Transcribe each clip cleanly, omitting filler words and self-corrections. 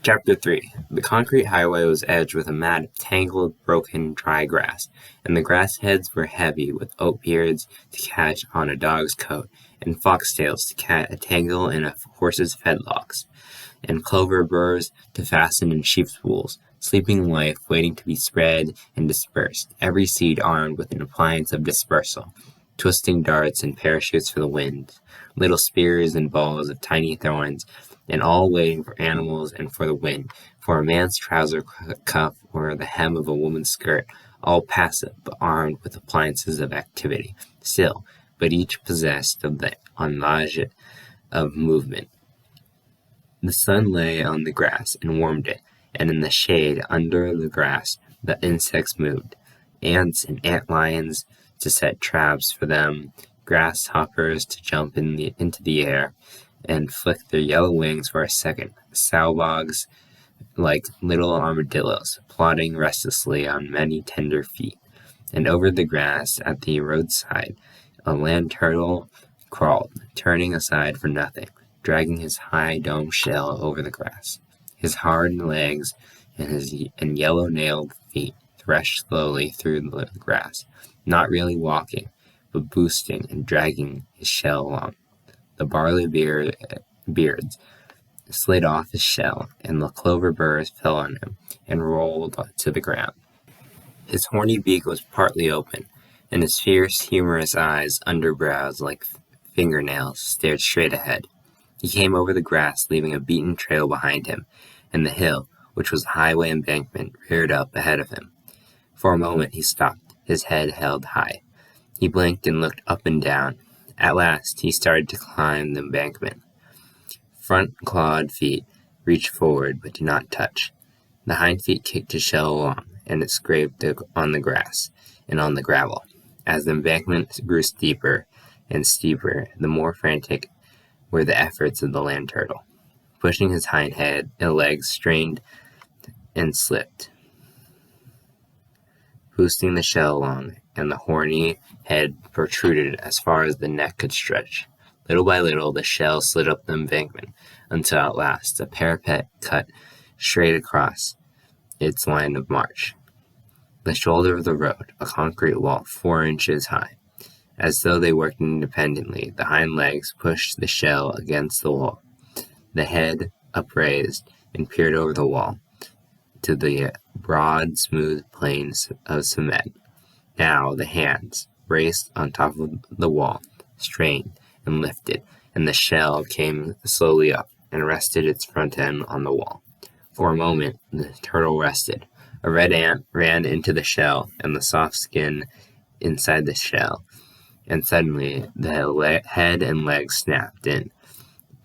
Chapter 3. The concrete highway was edged with a mat of tangled, broken, dry grass, and the grass heads were heavy with oat beards to catch on a dog's coat, and foxtails to tangle in a horse's fedlocks, and clover burrs to fasten in sheep's wools, sleeping life waiting to be spread and dispersed, every seed armed with an appliance of dispersal, twisting darts and parachutes for the wind, little spears and balls of tiny thorns, and all waiting for animals and for the wind, for a man's trouser cuff or the hem of a woman's skirt, all passive but armed with appliances of activity, still, but each possessed of the enlage of movement. The sun lay on the grass and warmed it, and in the shade under the grass the insects moved, ants and antlions to set traps for them, grasshoppers to jump into the air and flick their yellow wings for a second, sowbogs like little armadillos, plodding restlessly on many tender feet. And over the grass at the roadside a land turtle crawled, turning aside for nothing, dragging his high domed shell over the grass. His hard legs and yellow-nailed feet threshed slowly through the grass, not really walking, but boosting and dragging his shell along. The barley beards slid off his shell, and the clover burrs fell on him and rolled to the ground. His horny beak was partly open, and his fierce, humorous eyes, under brows like fingernails, stared straight ahead. He came over the grass, leaving a beaten trail behind him, and the hill, which was a highway embankment, reared up ahead of him. For a moment he stopped, his head held high. He blinked and looked up and down. At last he started to climb the embankment. Front clawed feet reached forward but did not touch. The hind feet kicked his shell along, and it scraped on the grass and on the gravel. As the embankment grew steeper and steeper, the more frantic were the efforts of the land turtle. Pushing his hind legs strained and slipped, boosting the shell along, and the horny head protruded as far as the neck could stretch. Little by little, the shell slid up the embankment, until at last a parapet cut straight across its line of march. The shoulder of the road, a concrete wall 4 inches high. As though they worked independently, the hind legs pushed the shell against the wall, the head upraised and peered over the wall to the broad, smooth plains of cement. Now the hands, braced on top of the wall, strained and lifted, and the shell came slowly up and rested its front end on the wall. For a moment the turtle rested. A red ant ran into the shell and the soft skin inside the shell, and suddenly the head and legs snapped in,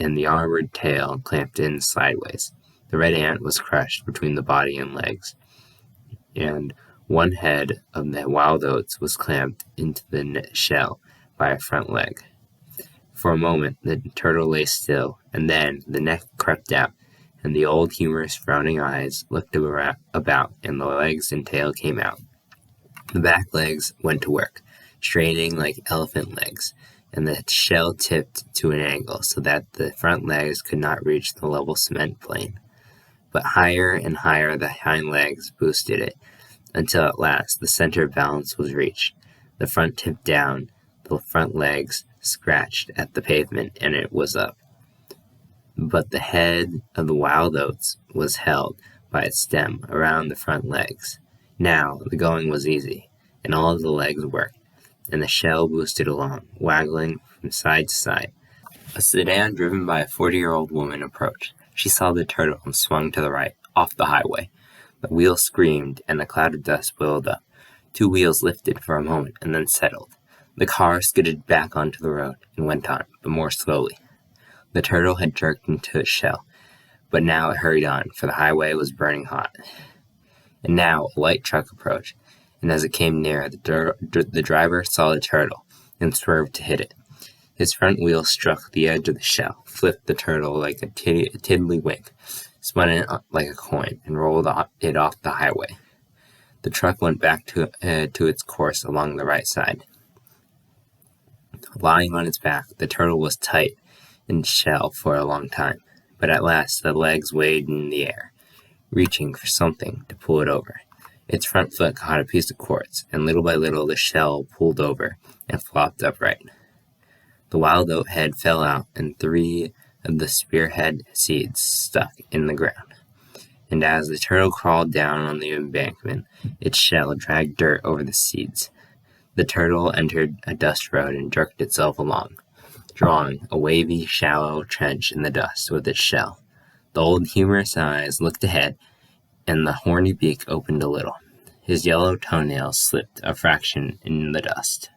and the armored tail clamped in sideways. The red ant was crushed between the body and legs, and one head of the wild oats was clamped into the shell by a front leg. For a moment the turtle lay still, and then the neck crept out, and the old humorous frowning eyes looked about, and the legs and tail came out. The back legs went to work, straining like elephant legs, and the shell tipped to an angle so that the front legs could not reach the level cement plane. But higher and higher the hind legs boosted it, until at last the center of balance was reached. The front tipped down, the front legs scratched at the pavement, and it was up. But the head of the wild oats was held by its stem around the front legs. Now the going was easy, and all of the legs worked, and the shell boosted along, waggling from side to side. A sedan driven by a 40-year-old woman approached. She saw the turtle and swung to the right, off the highway. The wheel screamed, and a cloud of dust billowed up. 2 wheels lifted for a moment and then settled. The car skidded back onto the road and went on, but more slowly. The turtle had jerked into its shell, but now it hurried on, for the highway was burning hot. And now a light truck approached, and as it came near, the driver saw the turtle and swerved to hit it. His front wheel struck the edge of the shell, flipped the turtle like a tiddlywink, spun it like a coin, and rolled it off the highway. The truck went back to its course along the right side. Lying on its back, the turtle was tight in shell for a long time, but at last the legs waved in the air, reaching for something to pull it over. Its front foot caught a piece of quartz, and little by little the shell pulled over and flopped upright. The wild oat head fell out, and 3 of the spearhead seeds stuck in the ground. And as the turtle crawled down on the embankment, its shell dragged dirt over the seeds. The turtle entered a dust road and jerked itself along, drawing a wavy, shallow trench in the dust with its shell. The old humorous eyes looked ahead, and the horny beak opened a little. His yellow toenails slipped a fraction in the dust.